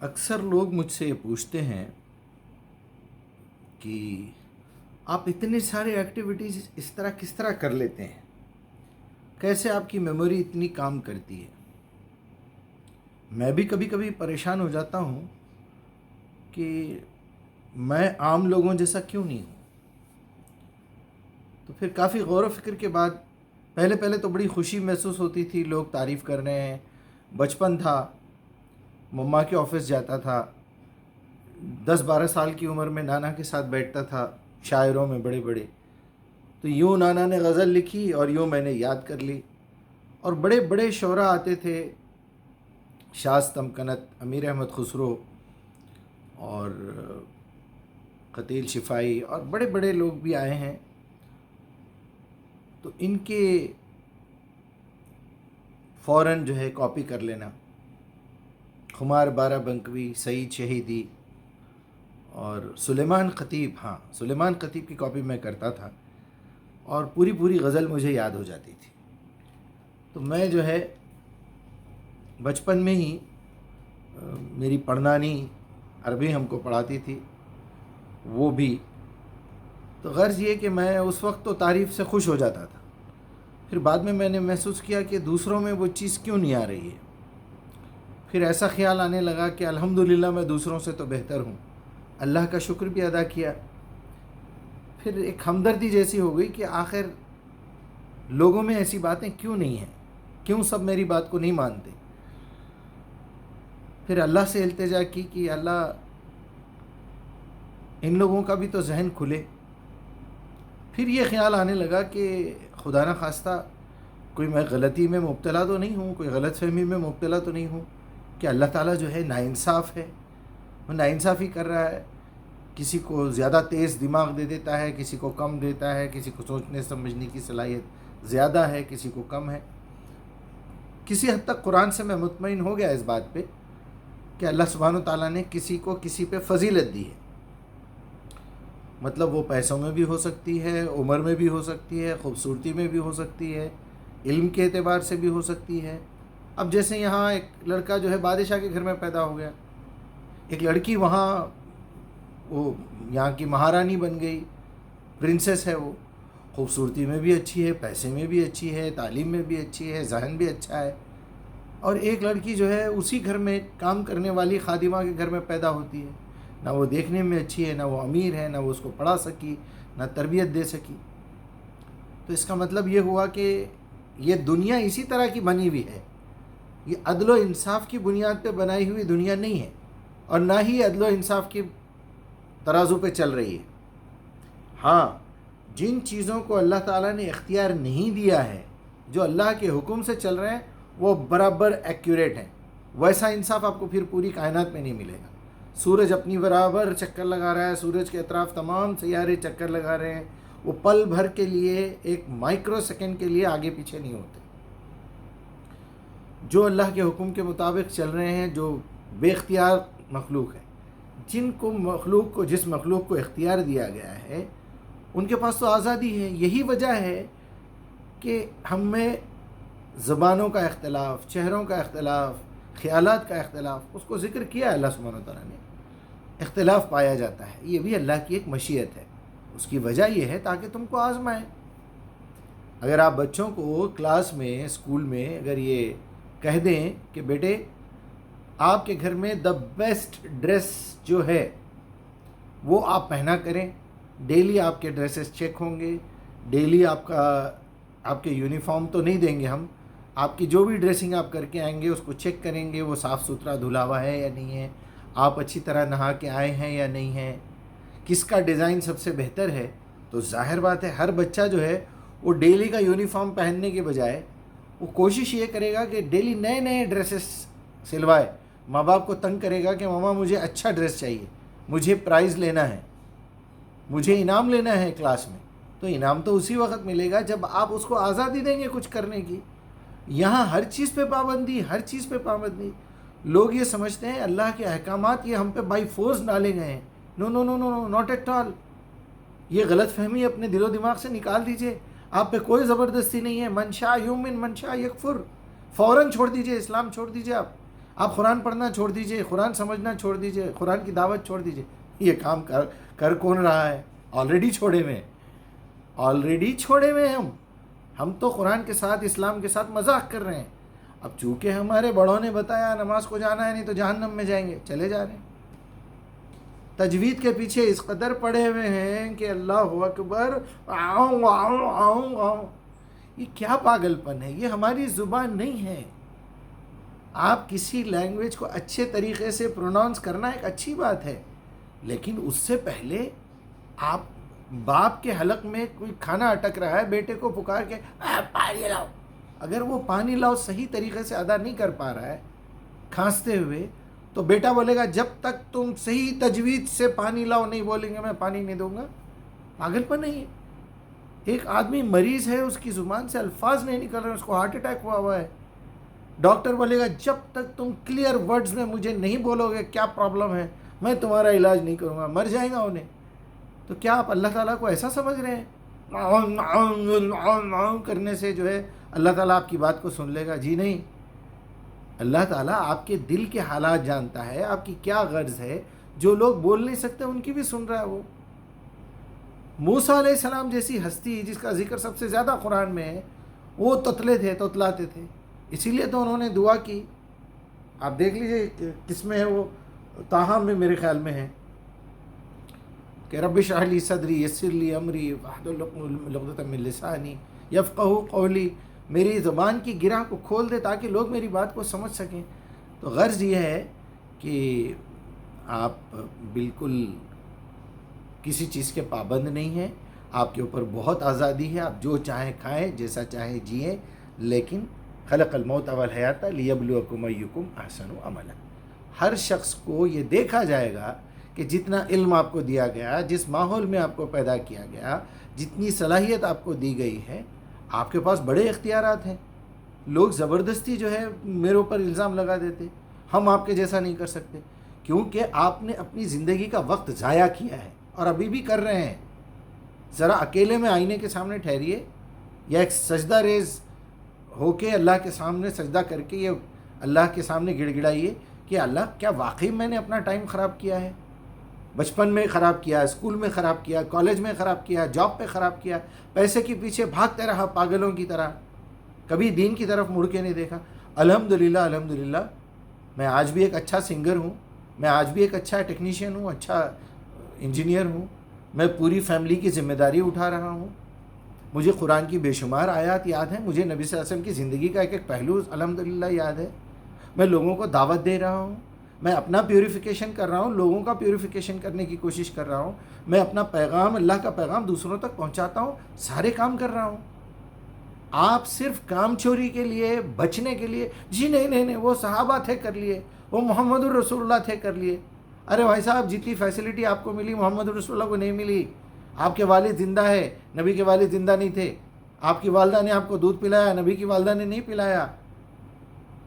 اکثر لوگ مجھ سے یہ پوچھتے ہیں کہ آپ اتنے سارے ایکٹیویٹیز اس طرح کس طرح کر لیتے ہیں، کیسے آپ کی میموری اتنی کام کرتی ہے۔ میں بھی کبھی کبھی پریشان ہو جاتا ہوں کہ میں عام لوگوں جیسا کیوں نہیں ہوں۔ تو پھر کافی غور و فکر کے بعد پہلے پہلے تو بڑی خوشی محسوس ہوتی تھی، لوگ تعریف کر رہے ہیں۔ بچپن تھا، مما کے آفس جاتا تھا، 10-12 سال کی عمر میں نانا کے ساتھ بیٹھتا تھا شاعروں میں بڑے بڑے، تو یوں نانا نے غزل لکھی اور یوں میں نے یاد کر لی۔ اور بڑے بڑے شعراء آتے تھے، شاذ تمکنت، امیر احمد خسرو اور قتیل شفائی اور بڑے بڑے لوگ بھی آئے ہیں۔ تو ان کے فوراً جو ہے کاپی کر لینا، خمار بارہ بنکوی، سعید شہیدی اور سلیمان خطیب، سلیمان خطیب کی کاپی میں کرتا تھا اور پوری پوری غزل مجھے یاد ہو جاتی تھی۔ تو میں جو ہے بچپن میں ہی میری پڑنانی عربی ہم کو پڑھاتی تھی، وہ بھی تو غرض یہ کہ میں اس وقت تو تعریف سے خوش ہو جاتا تھا، پھر بعد میں نے محسوس کیا کہ دوسروں میں وہ چیز کیوں نہیں آ رہی ہے۔ پھر ایسا خیال آنے لگا کہ الحمدللہ میں دوسروں سے تو بہتر ہوں، اللہ کا شکر بھی ادا کیا۔ پھر ایک ہمدردی جیسی ہو گئی کہ آخر لوگوں میں ایسی باتیں کیوں نہیں ہیں، کیوں سب میری بات کو نہیں مانتے۔ پھر اللہ سے التجا کی کہ اللہ ان لوگوں کا بھی تو ذہن کھلے۔ پھر یہ خیال آنے لگا کہ خدا نہ خواستہ کوئی میں غلطی میں مبتلا تو نہیں ہوں، کوئی غلط فہمی میں مبتلا تو نہیں ہوں کہ اللہ تعالیٰ جو ہے ناانصاف ہے، وہ ناانصافی کر رہا ہے، کسی کو زیادہ تیز دماغ دے دیتا ہے، کسی کو کم دیتا ہے، کسی کو سوچنے سمجھنے کی صلاحیت زیادہ ہے، کسی کو کم ہے۔ کسی حد تک قرآن سے میں مطمئن ہو گیا اس بات پہ کہ اللہ سبحانہ وتعالیٰ نے کسی کو کسی پہ فضیلت دی ہے، مطلب وہ پیسوں میں بھی ہو سکتی ہے، عمر میں بھی ہو سکتی ہے، خوبصورتی میں بھی ہو سکتی ہے، علم کے اعتبار سے بھی ہو سکتی ہے۔ اب جیسے یہاں ایک لڑکا جو ہے بادشاہ کے گھر میں پیدا ہو گیا، ایک لڑکی وہاں وہ یہاں کی مہارانی بن گئی، پرنسس ہے، وہ خوبصورتی میں بھی اچھی ہے، پیسے میں بھی اچھی ہے، تعلیم میں بھی اچھی ہے، ذہن بھی اچھا ہے۔ اور ایک لڑکی جو ہے اسی گھر میں کام کرنے والی خادمہ کے گھر میں پیدا ہوتی ہے، نہ وہ دیکھنے میں اچھی ہے، نہ وہ امیر ہے، نہ وہ اس کو پڑھا سکی، نہ تربیت دے سکی۔ تو اس کا مطلب یہ ہوا کہ یہ دنیا اسی طرح کی بنی ہوئی ہے، یہ عدل و انصاف کی بنیاد پہ بنائی ہوئی دنیا نہیں ہے، اور نہ ہی عدل و انصاف کی ترازو پہ چل رہی ہے۔ ہاں، جن چیزوں کو اللہ تعالیٰ نے اختیار نہیں دیا ہے، جو اللہ کے حکم سے چل رہے ہیں، وہ برابر ایکوریٹ ہیں۔ ویسا انصاف آپ کو پھر پوری کائنات میں نہیں ملے گا۔ سورج اپنی برابر چکر لگا رہا ہے، سورج کے اطراف تمام سیارے چکر لگا رہے ہیں، وہ پل بھر کے لیے، ایک مائکرو سیکنڈ کے لیے آگے پیچھے نہیں ہوتے۔ جو اللہ کے حکم کے مطابق چل رہے ہیں، جو بے اختیار مخلوق ہے، جس مخلوق کو اختیار دیا گیا ہے، ان کے پاس تو آزادی ہے۔ یہی وجہ ہے کہ ہم میں زبانوں کا اختلاف، چہروں کا اختلاف، خیالات کا اختلاف، اس کو ذکر کیا ہے اللہ سبحانہ وتعالیٰ نے، اختلاف پایا جاتا ہے۔ یہ بھی اللہ کی ایک مشیت ہے، اس کی وجہ یہ ہے تاکہ تم کو آزمائیں۔ اگر آپ بچوں کو کلاس میں، اسکول میں اگر یہ کہہ دیں کہ بیٹے آپ کے گھر میں دا بیسٹ ڈریس جو ہے وہ آپ پہنا کریں، ڈیلی آپ کے ڈریسز چیک ہوں گے، ڈیلی آپ کے یونیفارم تو نہیں دیں گے ہم، آپ کی جو بھی ڈریسنگ آپ کر کے آئیں گے اس کو چیک کریں گے، وہ صاف ستھرا دھلا ہوا ہے یا نہیں ہے، آپ اچھی طرح نہا کے آئے ہیں یا نہیں ہیں، کس کا ڈیزائن سب سے بہتر ہے۔ تو ظاہر بات ہے ہر بچہ جو ہے وہ ڈیلی کا یونیفارم پہننے کے بجائے وہ کوشش یہ کرے گا کہ ڈیلی نئے نئے ڈریسز سلوائے، ماں باپ کو تنگ کرے گا کہ ماما مجھے اچھا ڈریس چاہیے، مجھے پرائز لینا ہے، مجھے انعام لینا ہے کلاس میں۔ تو انعام تو اسی وقت ملے گا جب آپ اس کو آزادی دیں گے کچھ کرنے کی۔ یہاں ہر چیز پہ پابندی، ہر چیز پہ پابندی۔ لوگ یہ سمجھتے ہیں اللہ کے احکامات یہ ہم پہ بائی فورس ڈالے گئے ہیں۔ نو نو نو نو، ناٹ ایٹ آل۔ یہ غلط فہمی اپنے دل و دماغ سے نکال دیجئے، آپ پہ کوئی زبردستی نہیں ہے۔ من شاء یؤمن من شاء یکفر، فوراً چھوڑ دیجئے، اسلام چھوڑ دیجئے آپ۔ آپ قرآن پڑھنا چھوڑ دیجئے، قرآن سمجھنا چھوڑ دیجئے، قرآن کی دعوت چھوڑ دیجئے. یہ کام کر کون رہا ہے؟ آلریڈی چھوڑے ہوئے ہیں ہم تو قرآن کے ساتھ، اسلام کے ساتھ مذاق کر رہے ہیں. اب چونکہ ہمارے بڑوں نے بتایا نماز کو جانا ہے نہیں تو جہنم میں جائیں گے، چلے جا رہے ہیں. تجوید کے پیچھے اس قدر پڑے ہوئے ہیں کہ اللہ اکبر، آؤں آؤں آؤں آؤں. یہ کیا پاگل پن ہے؟ یہ ہماری زبان نہیں ہے. آپ کسی لینگویج کو اچھے طریقے سے پروناؤنس کرنا ایک اچھی بات ہے، لیکن اس سے پہلے آپ باپ کے حلق میں کوئی کھانا اٹک رہا ہے، بیٹے کو پکار کے پانی لاؤ، اگر وہ پانی لاؤ صحیح طریقے سے ادا نہیں کر پا رہا ہے کھانستے ہوئے، تو بیٹا بولے گا جب تک تم صحیح تجوید سے پانی لاؤ نہیں بولیں گے میں پانی نہیں دوں گا. پاگل پن نہیں ہے. ایک آدمی مریض ہے، اس کی زبان سے الفاظ نہیں نکل رہے، اس کو ہارٹ اٹیک ہوا ہے، ڈاکٹر بولے گا جب تک تم کلیئر ورڈز میں مجھے نہیں بولو گے کیا پرابلم ہے میں تمہارا علاج نہیں کروں گا، مر جائے گا انہیں. تو کیا آپ اللہ تعالیٰ کو ایسا سمجھ رہے ہیں کرنے سے جو ہے اللہ تعالیٰ آپ کی بات کو سن لے گا؟ جی نہیں. اللہ تعالیٰ آپ کے دل کے حالات جانتا ہے، آپ کی کیا غرض ہے. جو لوگ بول نہیں سکتے ان کی بھی سن رہا ہے وہ. موسیٰ علیہ السلام جیسی ہستی جس کا ذکر سب سے زیادہ قرآن میں ہے، وہ تتلے تھے، تتلاتے تھے، اسی لیے تو انہوں نے دعا کی. آپ دیکھ لیجئے کس میں ہے وہ، طٰہٰ میں میرے خیال میں ہے کہ رب اشرح لی صدری یسر لی امری واحلل عقدۃ من لسانی یفقہوا قولی، میری زبان کی گرہ کو کھول دے تاکہ لوگ میری بات کو سمجھ سکیں. تو غرض یہ ہے کہ آپ بالکل کسی چیز کے پابند نہیں ہیں، آپ کے اوپر بہت آزادی ہے، آپ جو چاہیں کھائیں، جیسا چاہیں جئیں، لیکن خلق الموت والحیات لیبلوکم ایکم احسن عملا. ہر شخص کو یہ دیکھا جائے گا کہ جتنا علم آپ کو دیا گیا، جس ماحول میں آپ کو پیدا کیا گیا، جتنی صلاحیت آپ کو دی گئی ہے، آپ کے پاس بڑے اختیارات ہیں. لوگ زبردستی جو ہے میرے اوپر الزام لگا دیتے ہم آپ کے جیسا نہیں کر سکتے، کیونکہ آپ نے اپنی زندگی کا وقت ضائع کیا ہے اور ابھی بھی کر رہے ہیں. ذرا اکیلے میں آئینے کے سامنے ٹھہریے یا ایک سجدہ ریز ہو کے اللہ کے سامنے سجدہ کر کے یہ اللہ کے سامنے گڑ گڑائیے کہ اللہ کیا واقعی میں نے اپنا ٹائم خراب کیا ہے؟ بچپن میں خراب کیا، اسکول میں خراب کیا، کالج میں خراب کیا، جاب پہ خراب کیا، پیسے کے پیچھے بھاگتے رہا پاگلوں کی طرح، کبھی دین کی طرف مڑ کے نہیں دیکھا. الحمدللہ میں آج بھی ایک اچھا سنگر ہوں، میں آج بھی ایک اچھا ٹیکنیشین ہوں، اچھا انجینئر ہوں، میں پوری فیملی کی ذمہ داری اٹھا رہا ہوں. مجھے قرآن کی بے شمار آیات یاد ہیں، مجھے نبی صلی اللہ علیہ وسلم کی زندگی کا ایک ایک پہلو الحمدللہ یاد ہے. میں لوگوں کو دعوت دے رہا ہوں، میں اپنا پیوریفیکیشن کر رہا ہوں، لوگوں کا پیوریفیکیشن کرنے کی کوشش کر رہا ہوں، میں اپنا پیغام، اللہ کا پیغام دوسروں تک پہنچاتا ہوں، سارے کام کر رہا ہوں. آپ صرف کام چوری کے لیے، بچنے کے لیے، جی نہیں وہ صحابہ تھے کر لیے، وہ محمد الرسول اللہ تھے کر لیے. ارے بھائی صاحب جتنی فیسلٹی آپ کو ملی محمد الرسول اللہ کو نہیں ملی. آپ کے والد زندہ ہے، نبی کے والد زندہ نہیں تھے. آپ کی والدہ نے آپ کو دودھ پلایا، نبی کی والدہ نے نہیں پلایا.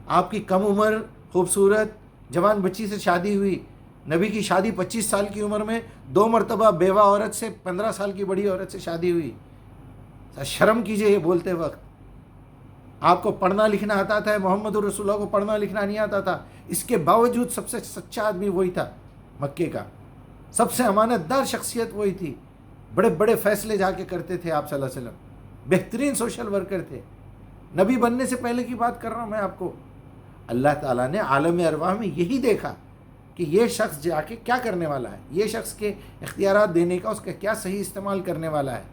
آپ کی کم عمر خوبصورت جوان بچی سے شادی ہوئی، نبی کی شادی 25 سال کی عمر میں 2 مرتبہ بیوہ عورت سے، 15 سال کی بڑی عورت سے شادی ہوئی. شرم کیجئے یہ بولتے وقت. آپ کو پڑھنا لکھنا آتا تھا، محمد الرسول اللہ کو پڑھنا لکھنا نہیں آتا تھا، اس کے باوجود سب سے سچا آدمی وہی تھا مکے کا، سب سے امانت دار شخصیت وہی تھی. بڑے بڑے فیصلے جا کے کرتے تھے آپ صلی اللہ علیہ وسلم، بہترین سوشل ورکر تھے. نبی بننے سے پہلے کی بات کر رہا ہوں میں آپ کو. اللہ تعالیٰ نے عالم ارواح میں یہی دیکھا کہ یہ شخص جا کے کیا کرنے والا ہے، یہ شخص کے اختیارات دینے کا اس کا کیا صحیح استعمال کرنے والا ہے،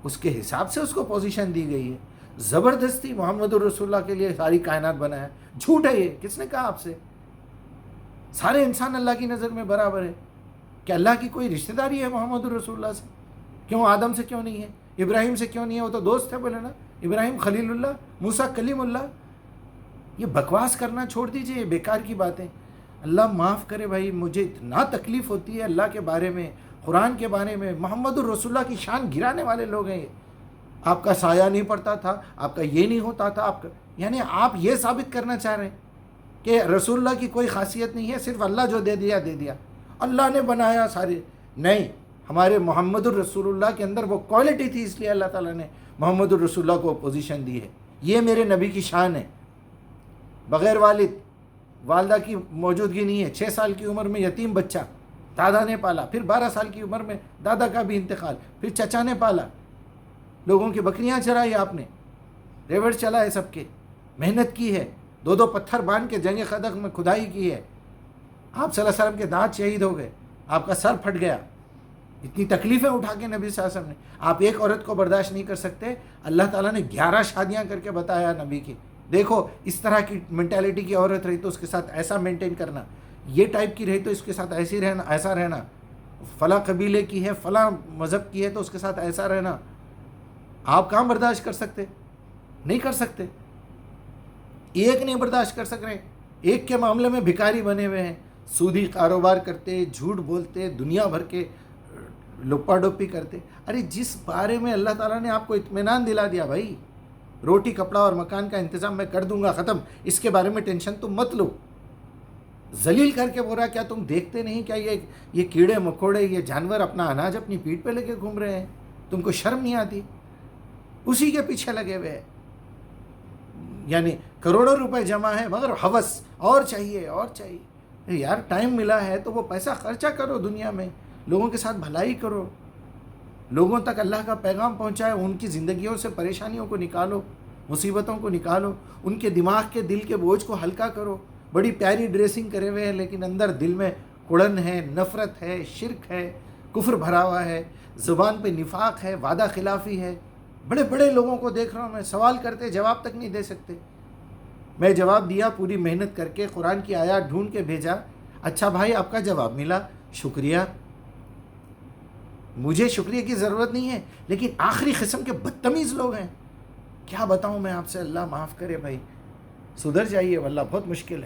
اس کے حساب سے اس کو پوزیشن دی گئی ہے. زبردستی محمد الرسول اللہ کے لیے ساری کائنات بنایا. جھوٹ ہے یہ، کس نے کہا آپ سے؟ سارے انسان اللہ کی نظر میں برابر ہے. کہ اللہ کی کوئی رشتہ داری ہے محمد الرسول اللہ سے؟ کیوں آدم سے کیوں نہیں ہے، ابراہیم سے کیوں نہیں ہے؟ وہ تو دوست ہے بولے نا، ابراہیم خلیل اللہ، موسیٰ کلیم اللہ. یہ بکواس کرنا چھوڑ دیجئے، یہ بیکار کی باتیں. اللہ معاف کرے بھائی، مجھے اتنا تکلیف ہوتی ہے اللہ کے بارے میں، قرآن کے بارے میں. محمد الرسول اللہ کی شان گرانے والے لوگ ہیں یہ. آپ کا سایہ نہیں پڑتا تھا، آپ کا یہ نہیں ہوتا تھا، آپ کا یعنی آپ یہ ثابت کرنا چاہ رہے ہیں کہ رسول اللہ کی کوئی خاصیت نہیں ہے، صرف اللہ جو دے دیا دے دیا، اللہ نے بنایا سارے. نہیں، ہمارے محمد الرسول اللہ کے اندر وہ کوالٹی تھی، اس لیے اللہ تعالیٰ نے محمد الرسول اللہ کو پوزیشن دی ہے. یہ میرے نبی کی شان ہے، بغیر والد، والدہ کی موجودگی نہیں ہے، 6 سال کی عمر میں یتیم بچہ دادا نے پالا، پھر 12 سال کی عمر میں دادا کا بھی انتقال، پھر چچا نے پالا، لوگوں کی بکریاں چرائی آپ نے، ریوڑ چلائے سب کے، محنت کی ہے، 2 پتھر باندھ کے جنگ خندق میں کھدائی کی ہے، آپ صلی اللہ علیہ وسلم کے دانت شہید ہو گئے، آپ کا سر پھٹ گیا، اتنی تکلیفیں اٹھا کے نبی صلی اللہ علیہ وسلم نے، آپ ایک عورت کو برداشت نہیں کر سکتے، اللہ تعالیٰ نے 11 شادیاں کر کے بتایا نبی کی، دیکھو اس طرح کی مینٹیلٹی کی عورت رہی تو اس کے ساتھ ایسا مینٹین کرنا، یہ ٹائپ کی رہی تو اس کے ساتھ ایسی رہنا، ایسا رہنا، فلاں قبیلے کی ہے، فلاں مذہب کی ہے تو اس کے ساتھ ایسا رہنا، آپ کہاں برداشت کر سکتے؟ نہیں کر سکتے، ایک نہیں برداشت کر سک رہے، ایک کے معاملے میں بھکاری بنے ہوئے ہیں، سودی کاروبار کرتے، جھوٹ بولتے، دنیا بھر کے لپا ڈوپی کرتے۔ ارے جس بارے میں اللہ تعالیٰ نے آپ کو اطمینان دلا دیا، بھائی روٹی کپڑا اور مکان کا انتظام میں کر دوں گا، ختم، اس کے بارے میں ٹینشن تم مت لو، ذلیل کر کے بول رہا کیا تم دیکھتے نہیں کیا یہ کیڑے مکوڑے، یہ جانور اپنا اناج اپنی پیٹھ پہ لے کے گھوم رہے ہیں، تم کو شرم نہیں آتی؟ اسی کے پیچھے لگے ہوئے ہیں، یعنی کروڑوں روپے جمع ہے مگر ہوس اور چاہیے اور چاہیے۔ یار ٹائم ملا ہے تو وہ پیسہ خرچہ کرو، دنیا میں لوگوں کے ساتھ بھلائی کرو، لوگوں تک اللہ کا پیغام پہنچائے، ان کی زندگیوں سے پریشانیوں کو نکالو، مصیبتوں کو نکالو، ان کے دماغ کے دل کے بوجھ کو ہلکا کرو۔ بڑی پیاری ڈریسنگ کرے ہوئے ہیں لیکن اندر دل میں کڑن ہے، نفرت ہے، شرک ہے، کفر بھرا ہوا ہے، زبان پہ نفاق ہے، وعدہ خلافی ہے۔ بڑے بڑے لوگوں کو دیکھ رہا ہوں میں، سوال کرتے جواب تک نہیں دے سکتے۔ میں جواب دیا پوری محنت کر کے، قرآن کی آیات ڈھونڈ کے بھیجا، اچھا بھائی آپ کا جواب ملا، شکریہ، مجھے شکریہ کی ضرورت نہیں ہے، لیکن آخری قسم کے بدتمیز لوگ ہیں، کیا بتاؤں میں آپ سے، اللہ معاف کرے بھائی، سدھر جائیے واللہ بہت مشکل ہے۔